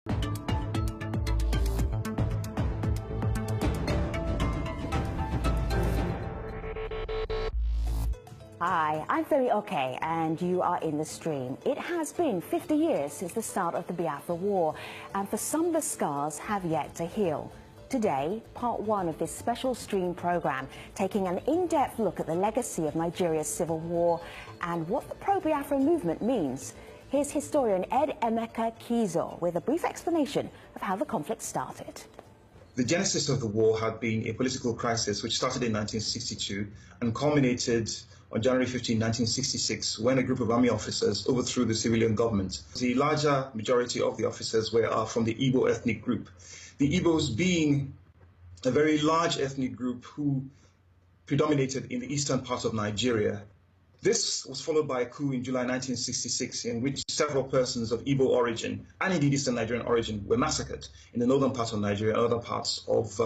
Hi, I'm very okay, and you are in the stream. It has been 50 years since the start of the Biafra War, and for some the scars have yet to heal. Today, part one of this special stream program, taking an in-depth look at the legacy of Nigeria's civil war and what the pro-Biafra movement means. Here's historian Ed Emeka Kizo with a brief explanation of how the conflict started. The genesis of the war had been a political crisis which started in 1962 and culminated on January 15, 1966, when a group of army officers overthrew the civilian government. The larger majority of the officers were from the Igbo ethnic group. The Igbos being a very large ethnic group who predominated in the eastern part of Nigeria. This was followed by a coup in July 1966 in which several persons of Igbo origin and indeed Eastern Nigerian origin were massacred in the northern part of Nigeria and other parts of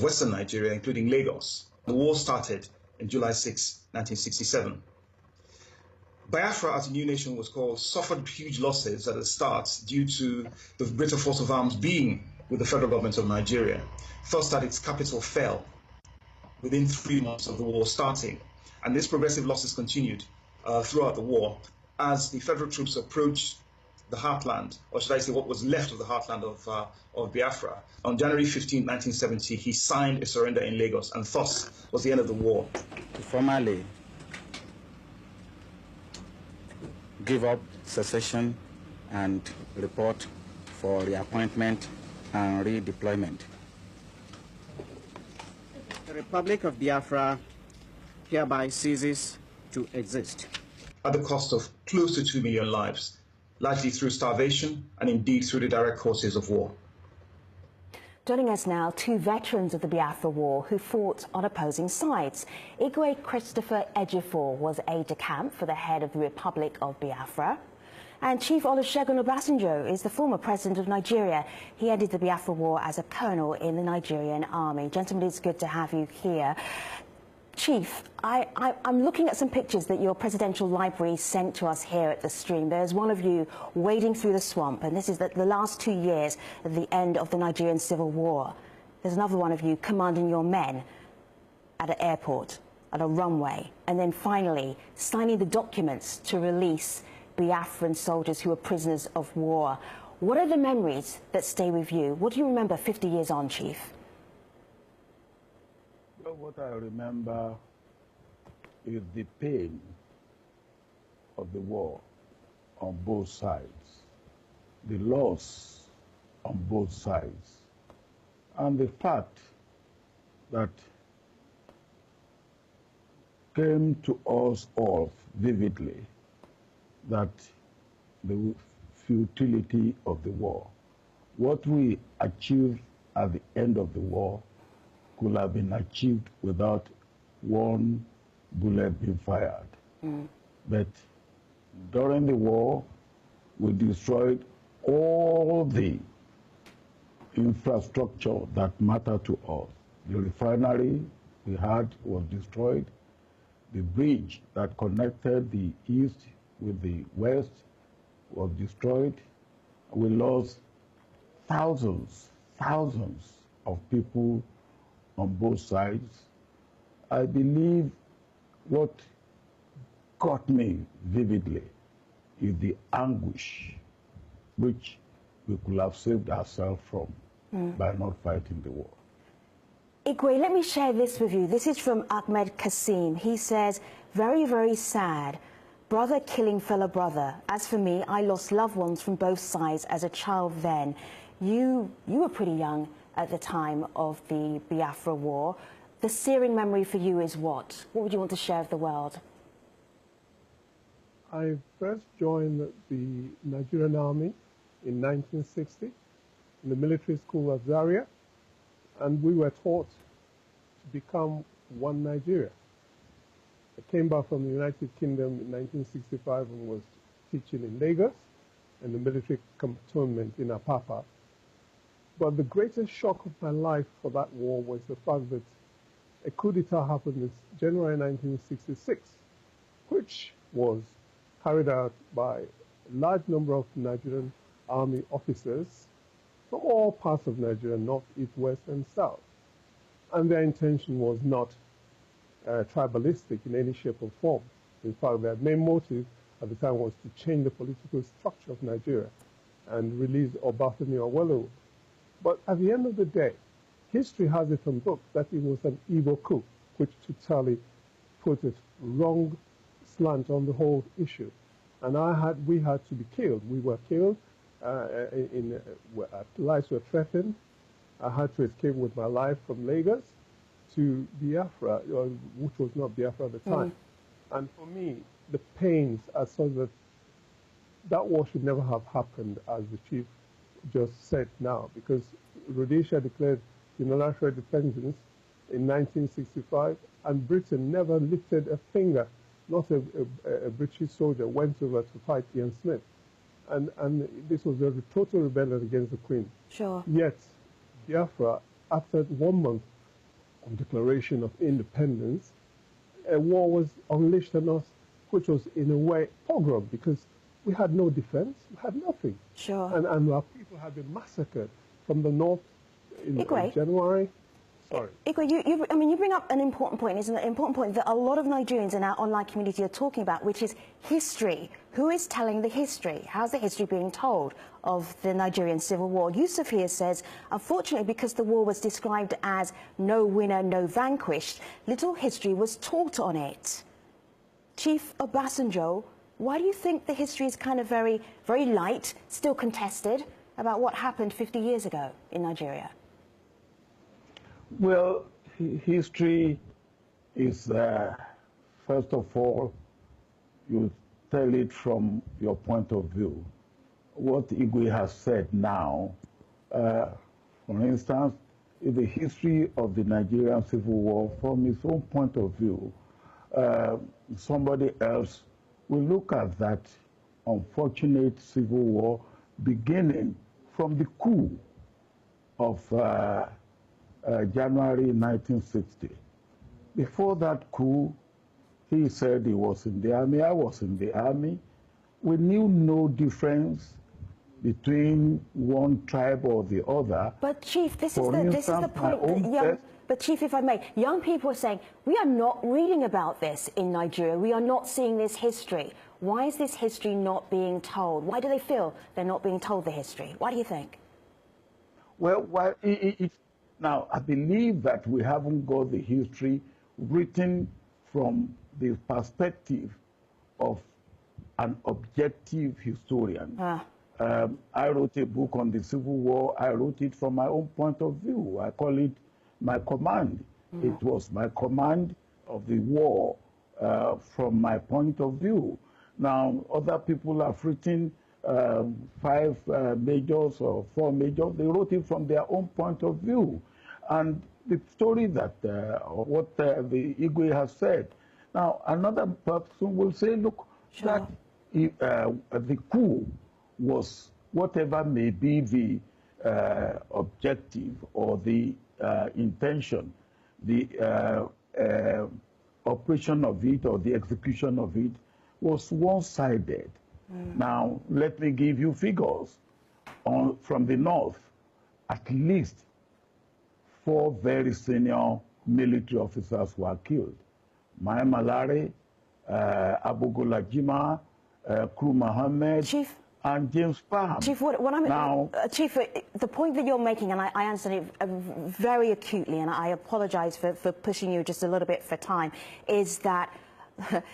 Western Nigeria, including Lagos. The war started in July 6, 1967. Biafra, as a new nation was called, suffered huge losses at the start due to the greater force of arms being with the federal government of Nigeria, thus that its capital fell within 3 months of the war starting. And these progressive losses continued throughout the war as the federal troops approached the heartland, or should I say what was left of the heartland of Biafra. On January 15, 1970, he signed a surrender in Lagos, and thus was the end of the war. To formally give up secession and report for reappointment and redeployment. The Republic of Biafra hereby ceases to exist. At the cost of close to 2 million lives, largely through starvation and indeed through the direct causes of war. Joining us now, two veterans of the Biafra War who fought on opposing sides. Igwe Christopher Ejiofor was aide-de-camp for the head of the Republic of Biafra. And Chief Olusegun Obasanjo is the former president of Nigeria. He ended the Biafra War as a colonel in the Nigerian army. Gentlemen, it's good to have you here. Chief, I'm looking at some pictures that your presidential library sent to us here at the stream. There's one of you wading through the swamp, and this is the last 2 years of the end of the Nigerian Civil War. There's another one of you commanding your men at an airport, at a runway, and then finally signing the documents to release Biafran soldiers who were prisoners of war. What are the memories that stay with you? What do you remember 50 years on, Chief? What I remember is the pain of the war on both sides, the loss on both sides, and the fact that came to us all vividly that the futility of the war. What we achieved at the end of the war could have been achieved without one bullet being fired. But during the war, we destroyed all the infrastructure that mattered to us. The refinery we had was destroyed. The bridge that connected the east with the west was destroyed. We lost thousands of people on both sides. I believe what got me vividly is the anguish which we could have saved ourselves from by not fighting the war. Igwe, let me share this with you. This is from Ahmed Kasim. He says, very, very sad. Brother killing fellow brother. As for me, I lost loved ones from both sides as a child then. You were pretty young at the time of the Biafra War. The searing memory for you is what? What would you want to share with the world? I first joined the Nigerian Army in 1960 in the military school of Zaria, and we were taught to become one Nigeria. I came back from the United Kingdom in 1965 and was teaching in Lagos and the military cantonment in Apapa. But the greatest shock of my life for that war was the fact that a coup d'etat happened in January 1966, which was carried out by a large number of Nigerian army officers from all parts of Nigeria, north, east, west, and south. And their intention was not tribalistic in any shape or form. In fact, their main motive at the time was to change the political structure of Nigeria and release Obafemi Awolowo. But at the end of the day, history has it on book that it was an evil coup, which totally put a wrong slant on the whole issue. And we had to be killed. We were killed. Lives were threatened. I had to escape with my life from Lagos to Biafra, which was not Biafra at the time. And for me, the pains are such that that war should never have happened, as the chief just said now, because Rhodesia declared unilateral independence in 1965, and Britain never lifted a finger. Not a British soldier went over to fight Ian Smith. And this was a total rebellion against the Queen. Sure. Yet, Biafra, after 1 month of declaration of independence, a war was unleashed on us, which was in a way pogrom, because we had no defense, we had nothing. Sure. And our people had been massacred from the north in January. Sorry. Igwe, you bring up an important point, isn't it? An important point that a lot of Nigerians in our online community are talking about, which is history. Who is telling the history? How's the history being told of the Nigerian Civil War? Yusuf here says, unfortunately, because the war was described as no winner, no vanquished, little history was taught on it. Chief Obasanjo, why do you think the history is kind of very, very light, still contested, about what happened 50 years ago in Nigeria? Well, history is, first of all, you tell it from your point of view. What Igwe has said now, for instance, is the history of the Nigerian Civil War from his own point of view. Somebody else will look at that unfortunate civil war beginning from the coup of January 1960. Before that coup, he said he was in the army, I was in the army. We knew no difference between one tribe or the other. But Chief, this is the point. But Chief, if I may, young people are saying, we are not reading about this in Nigeria. We are not seeing this history. Why is this history not being told? Why do they feel they're not being told the history? Why do you think? Well, now, I believe that we haven't got the history written from the perspective of an objective historian. I wrote a book on the Civil War. I wrote it from my own point of view. I call it my command. It was my command of the war from my point of view. Now, other people have written 5 majors or 4 majors. They wrote it from their own point of view. And the story that, what the Igwe has said. Now, another person will say, look, that the coup was, whatever may be the objective or the intention, the operation of it or the execution of it was one-sided. Now, let me give you figures. From the north, at least 4 very senior military officers were killed. Mai Malare, Abogola Jima, Kru Mohammed, Chief, and James Palm. Chief, Chief, the point that you're making, and I understand it very acutely, and I apologize for pushing you just a little bit for time, is that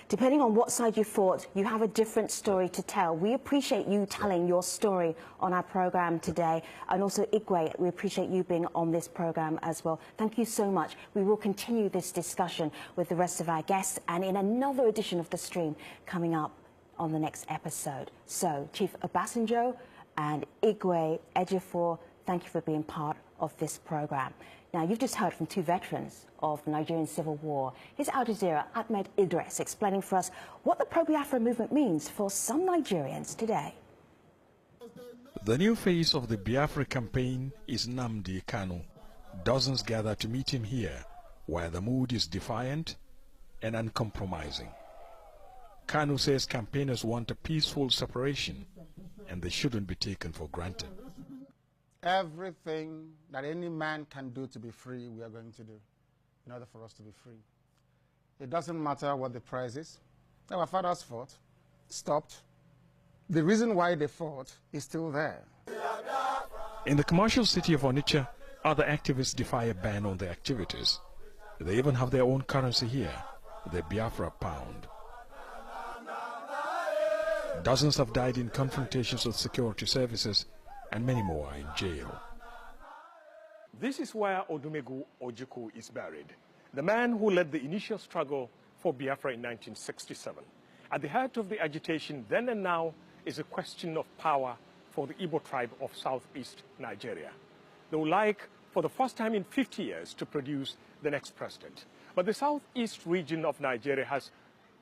depending on what side you fought, you have a different story to tell. We appreciate you telling your story on our program today. And also, Igwe, we appreciate you being on this program as well. Thank you so much. We will continue this discussion with the rest of our guests and in another edition of The Stream coming up on the next episode. So, Chief Obasanjo and Igwe Ejiofor, thank you for being part of this program. Now, you've just heard from 2 veterans of the Nigerian Civil War. Here's Al Jazeera Ahmed Idris explaining for us what the pro-Biafra movement means for some Nigerians today. The new face of the Biafra campaign is Nnamdi Kanu. Dozens gather to meet him here, where the mood is defiant and uncompromising. Kanu says campaigners want a peaceful separation and they shouldn't be taken for granted. Everything that any man can do to be free, we are going to do in order for us to be free. It doesn't matter what the price is. Our fathers fought, stopped. The reason why they fought is still there. In the commercial city of Onitsha, other activists defy a ban on their activities. They even have their own currency here, the Biafra pound. Dozens have died in confrontations with security services, and many more are in jail. This is where Odumegu Ojukwu is buried, the man who led the initial struggle for Biafra in 1967. At the heart of the agitation then and now is a question of power for the Igbo tribe of southeast Nigeria. They would like, for the first time in 50 years, to produce the next president. But the southeast region of Nigeria has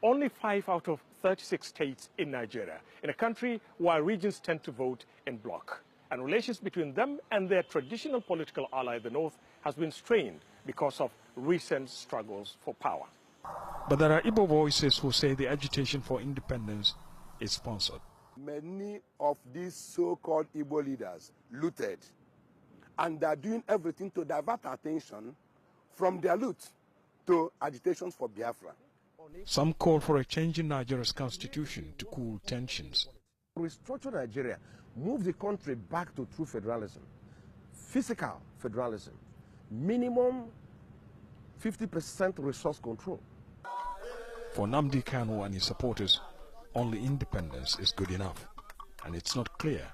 only 5 out of 36 states in Nigeria, in a country where regions tend to vote in bloc. And relations between them and their traditional political ally, the North, has been strained because of recent struggles for power. But there are Igbo voices who say the agitation for independence is sponsored. Many of these so-called Igbo leaders looted, and they're doing everything to divert attention from their loot to agitations for Biafra. Some call for a change in Nigeria's constitution to cool tensions. Restructure Nigeria, move the country back to true federalism, physical federalism, minimum 50% resource control. For Nnamdi Kanu and his supporters, only independence is good enough, and it's not clear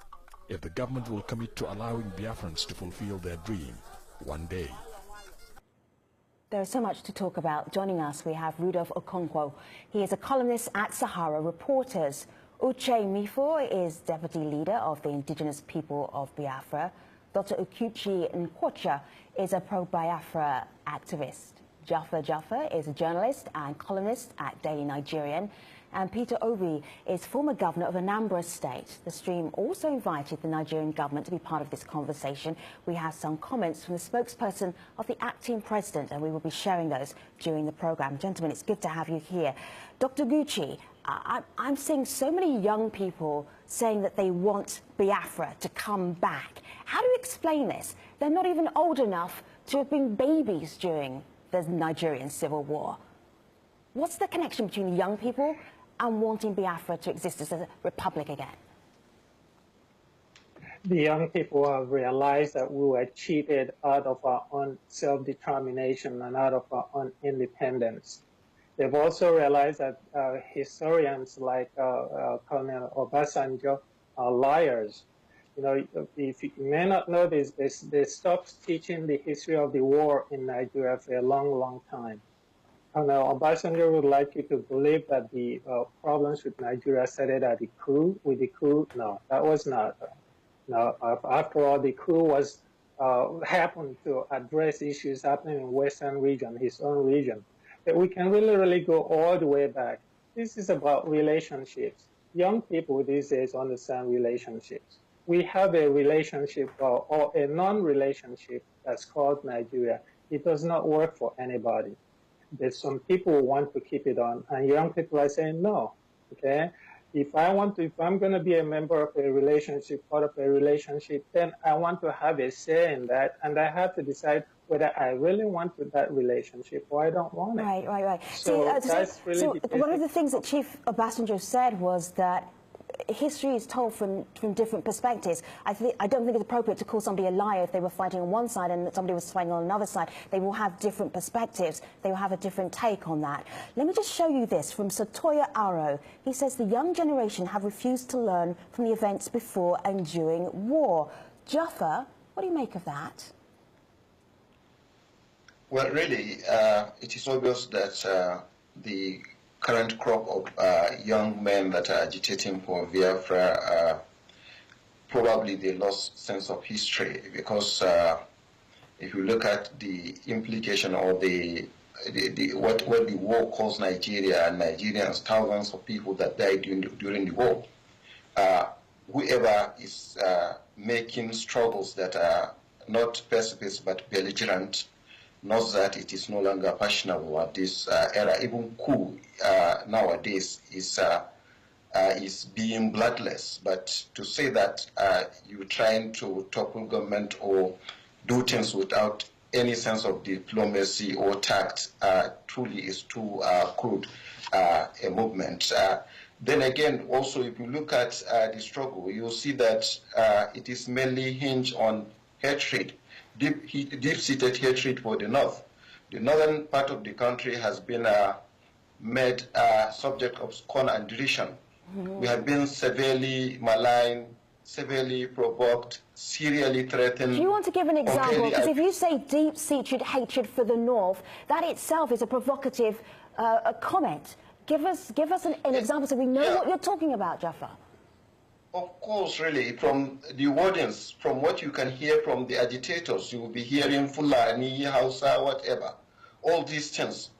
if the government will commit to allowing Biafrans to fulfill their dream one day. There is so much to talk about. Joining us, we have Rudolph Okonkwo. He is a columnist at Sahara Reporters. Uche Mifo is deputy leader of the indigenous people of Biafra. Dr. Okuchi Nkwocha is a pro-Biafra activist. Jaffa is a journalist and columnist at Daily Nigerian. And Peter Obi is former governor of Anambra State. The stream also invited the Nigerian government to be part of this conversation. We have some comments from the spokesperson of the acting president, and we will be sharing those during the program. Gentlemen, it's good to have you here. Dr. Gucci, I'm seeing so many young people saying that they want Biafra to come back. How do you explain this? They're not even old enough to have been babies during the Nigerian civil war. What's the connection between young people and wanting Biafra to exist as a republic again? The young people have realized that we were cheated out of our own self-determination and out of our own independence. They've also realized that historians like Colonel Obasanjo are liars. You know, if you may not know this, they stopped teaching the history of the war in Nigeria for a long, long time. Colonel Obasanjo would like you to believe that the problems with Nigeria started at the coup. With the coup, no, that was not. No, after all, the coup was happened to address issues happening in Western region, his own region. But we can really go all the way back. This is about relationships. Young people these days understand relationships. We have a relationship or a non-relationship that's called Nigeria. It does not work for anybody. There's some people who want to keep it on, and young people are saying no. Okay, if I'm going to be a member of a relationship, part of a relationship, then I want to have a say in that, and I have to decide whether I really want that relationship or I don't want it. Right. So that's really so one of the things that Chief Obasanjo said was that history is told from different perspectives. I don't think it's appropriate to call somebody a liar if they were fighting on one side and somebody was fighting on another side. They will have different perspectives. They will have a different take on that. Let me just show you this from Satoya Aro. He says the young generation have refused to learn from the events before and during war. Jaffa, what do you make of that? Well, really, it is obvious that the current crop of young men that are agitating for Biafra, probably they lost sense of history, because if you look at the implication or what the war caused Nigeria and Nigerians, thousands of people that died during the war, whoever is making struggles that are not pacifist but belligerent not that it is no longer fashionable at this era. Even coup nowadays is being bloodless. But to say that you're trying to topple government or do things without any sense of diplomacy or tact truly is too crude a movement. Then again, also, if you look at the struggle, you'll see that it is mainly hinged on hatred, deep-seated hatred for the North. The northern part of the country has been made subject of scorn and derision. Mm-hmm. We have been severely maligned, severely provoked, serially threatened. Do you want to give an example? Because if you say deep-seated hatred for the North, that itself is a provocative comment. Give us an example so we know what you're talking about, Jaffa. Of course, really, from the audience, from what you can hear from the agitators, you will be hearing Fulani, Hausa, whatever, all these things.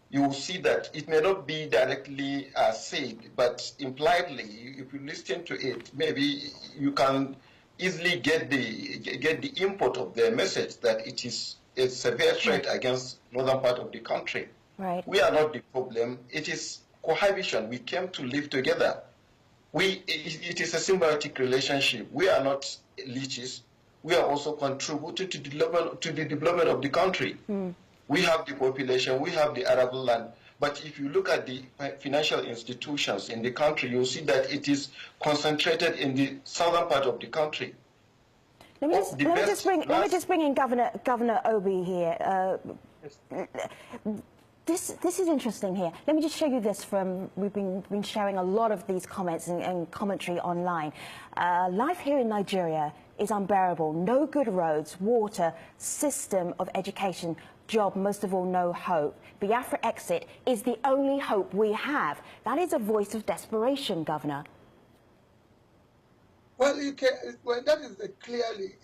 You will see that it may not be directly said, but impliedly, if you listen to it, maybe you can easily get the import of their message that it is a severe threat against northern part of the country. Right. We are not the problem. It is cohabitation. We came to live together. It is a symbiotic relationship. We are not leeches. We are also contributing to the development of the country. Mm. We have the population, we have the arable land. But if you look at the financial institutions in the country, you'll see that it is concentrated in the southern part of the country. Let me just bring in Governor Obi here. This is interesting here. Let me just show you this from, we've been sharing a lot of these comments and commentary online. Life here in Nigeria is unbearable. No good roads, water, system of education, job, most of all, no hope. Biafra exit is the only hope we have. That is a voice of desperation, Governor. Well, that is clearly,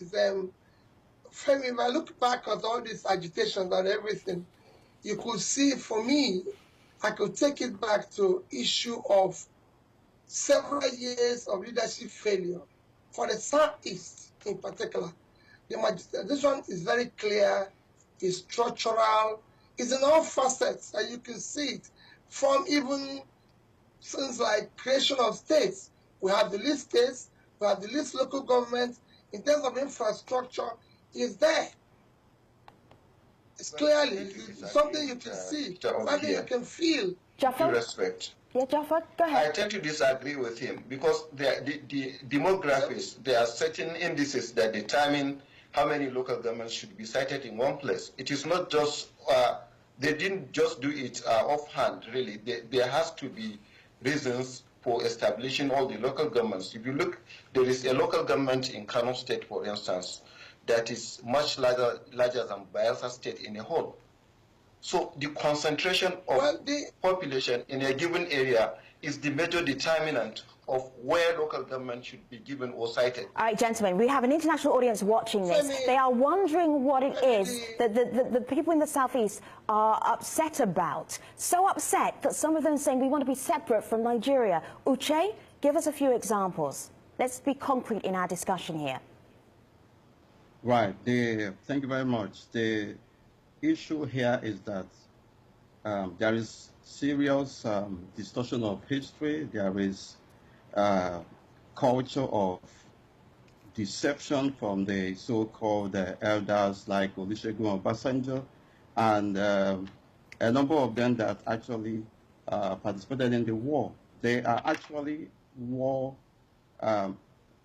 Femi, if I look back at all these agitations and everything, you could see, for me, I could take it back to issue of several years of leadership failure for the Southeast in particular. This one is very clear, is structural, is in all facets, and you can see it from even things like creation of states. We have the least states, we have the least local government. In terms of infrastructure, is there. It's clearly something you can see, something you can feel. Jaffa? With respect. Yeah, Jaffa, go ahead. I tend to disagree with him because the demographics, there are certain indices that determine how many local governments should be cited in one place. It is not just, they didn't just do it offhand, really. There has to be reasons for establishing all the local governments. If you look, there is a local government in Kano State, for instance, that is much larger than Biafra State in a whole. So the concentration of population in a given area is the major determinant of where local government should be given or cited. All right, gentlemen, we have an international audience watching this. They are wondering what it is that the people in the Southeast are upset about. So upset that some of them are saying we want to be separate from Nigeria. Uche, give us a few examples. Let's be concrete in our discussion here. Right. Thank you very much. The issue here is that there is serious distortion of history. There is culture of deception from the so-called elders like Olusegun Obasanjo, and a number of them that actually participated in the war. They are actually war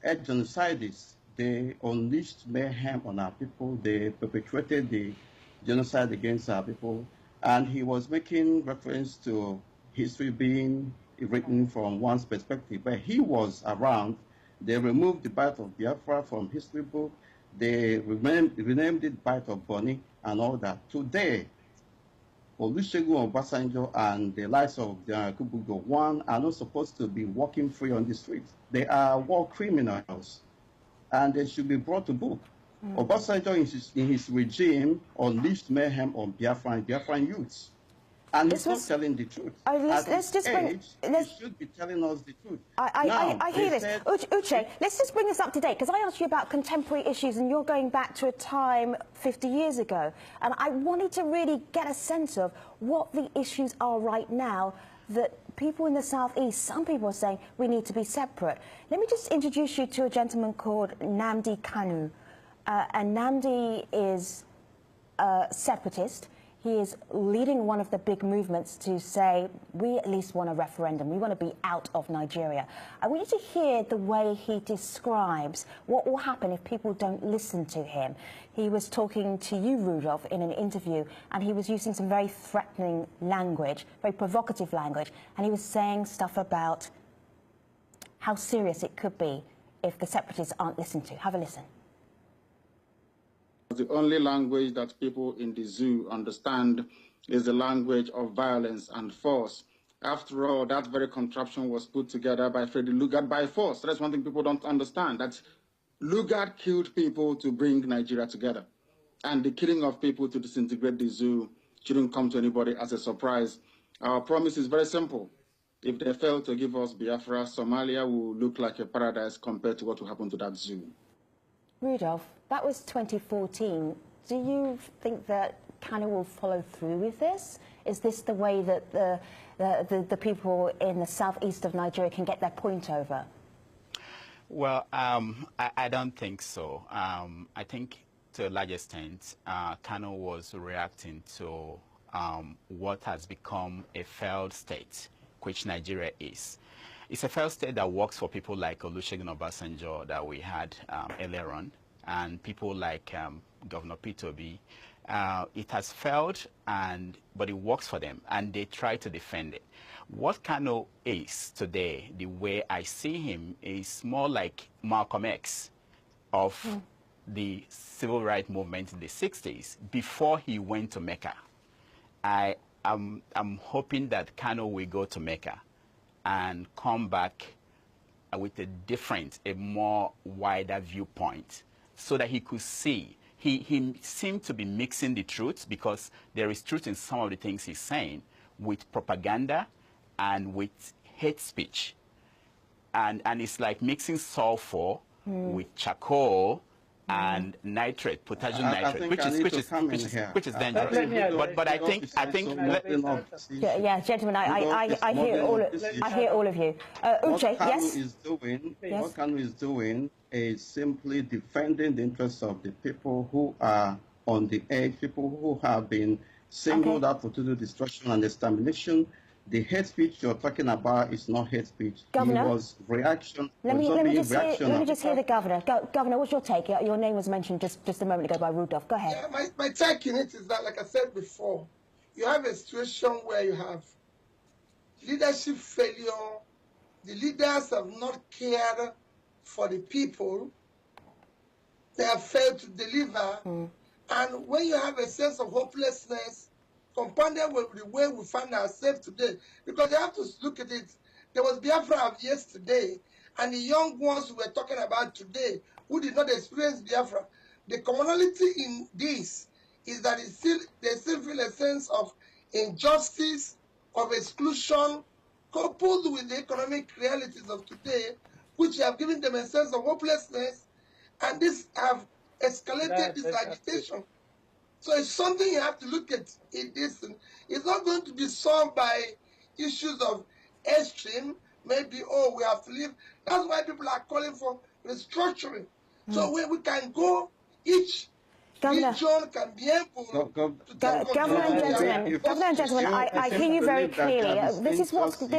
genocidists. They unleashed mayhem on our people. They perpetrated the genocide against our people. And he was making reference to history being written from one's perspective. But he was around. They removed the Bight of Biafra from history book. They renamed it Bight of Bonny and all that. Today, Olusegun Obasanjo and the likes of Kubugo One are not supposed to be walking free on the streets. They are war criminals, and they should be brought to book. Obasanjo in his regime unleashed mayhem on Biafran youths. And he's not telling the truth. Let's just bring. He should be telling us the truth. I hear this. Uche, let's just bring this up to date, because I asked you about contemporary issues, and you're going back to a time 50 years ago. And I wanted to really get a sense of what the issues are right now that people in the southeast, some people are saying we need to be separate. Let me just introduce you to a gentleman called Nnamdi Kanu. And Nnamdi is a separatist. He is leading one of the big movements to say, we at least want a referendum. We want to be out of Nigeria. I want you to hear the way he describes what will happen if people don't listen to him. He was talking to you, Rudolph, in an interview, and he was using some very threatening language, very provocative language, and he was saying stuff about how serious it could be if the separatists aren't listened to. Have a listen. The only language that people in the zoo understand is the language of violence and force. After all, that very contraption was put together by Freddy Lugard by force. That's one thing people don't understand, that Lugard killed people to bring Nigeria together. And the killing of people to disintegrate the zoo shouldn't come to anybody as a surprise. Our promise is very simple. If they fail to give us Biafra, Somalia will look like a paradise compared to what will happen to that zoo. Rudolph, that was 2014. Do you think that Kanu will follow through with this? Is this the way that the people in the southeast of Nigeria can get their point over? Well, I don't think so. I think to a large extent, Kanu was reacting to what has become a failed state, which Nigeria is. It's a failed state that works for people like Olusegun Obasanjo that we had earlier on, and people like Governor Peter Obi. It has failed, but it works for them, and they try to defend it. What Kanu is today, the way I see him, is more like Malcolm X of the civil rights movement in the 60s, before he went to Mecca. I'm hoping that Kanu will go to Mecca and come back with a different, a more wider viewpoint, so that he could see. He seemed to be mixing the truth, because there is truth in some of the things he's saying, with propaganda and with hate speech. And it's like mixing sulfur with charcoal and nitrate, potassium nitrate, which is dangerous. But I think yeah, gentlemen, I hear all of you. Uche, yes. What Kanu is doing is simply defending the interests of the people who are on the edge, people who have been singled out for total destruction and extermination. The hate speech you're talking about is not hate speech. Governor, it was reaction. Let me just hear the governor. Governor, what's your take? Your name was mentioned just a moment ago by Rudolph. Go ahead. Yeah, my take in it is that, like I said before, you have a situation where you have leadership failure. The leaders have not cared for the people. They have failed to deliver. And when you have a sense of hopelessness, compounded with the way we find ourselves today, because you have to look at it. There was Biafra of yesterday, and the young ones we were talking about today, who did not experience Biafra. The commonality in this is that they still feel a sense of injustice, of exclusion, coupled with the economic realities of today, which have given them a sense of hopelessness, and this have escalated this agitation. So it's something you have to look at in this. It's not going to be solved by issues of extreme, maybe, oh, we have to leave. That's why people are calling for restructuring. So where we can go, each region can be able to Governor and gentlemen, I hear you very clearly. This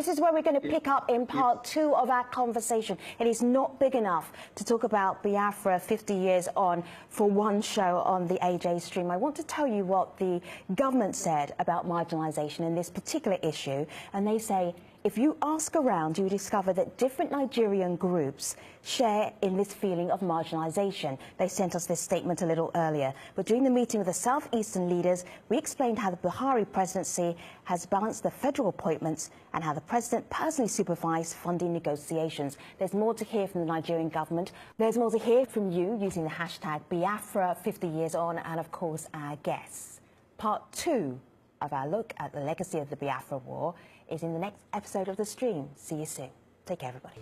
is where we're going to pick up in part 2 of our conversation. It is not big enough to talk about Biafra 50 years on for one show on the AJ stream. I want to tell you what the government said about marginalisation in this particular issue, and they say, if you ask around, you discover that different Nigerian groups share in this feeling of marginalisation. They sent us this statement a little earlier. But during the meeting with the southeastern leaders, we explained how the Buhari presidency has balanced the federal appointments and how the president personally supervised funding negotiations. There's more to hear from the Nigerian government. There's more to hear from you using the hashtag Biafra 50 years on, and of course our guests. Part 2 of our look at the legacy of the Biafra War is in the next episode of The Stream. See you soon. Take care, everybody.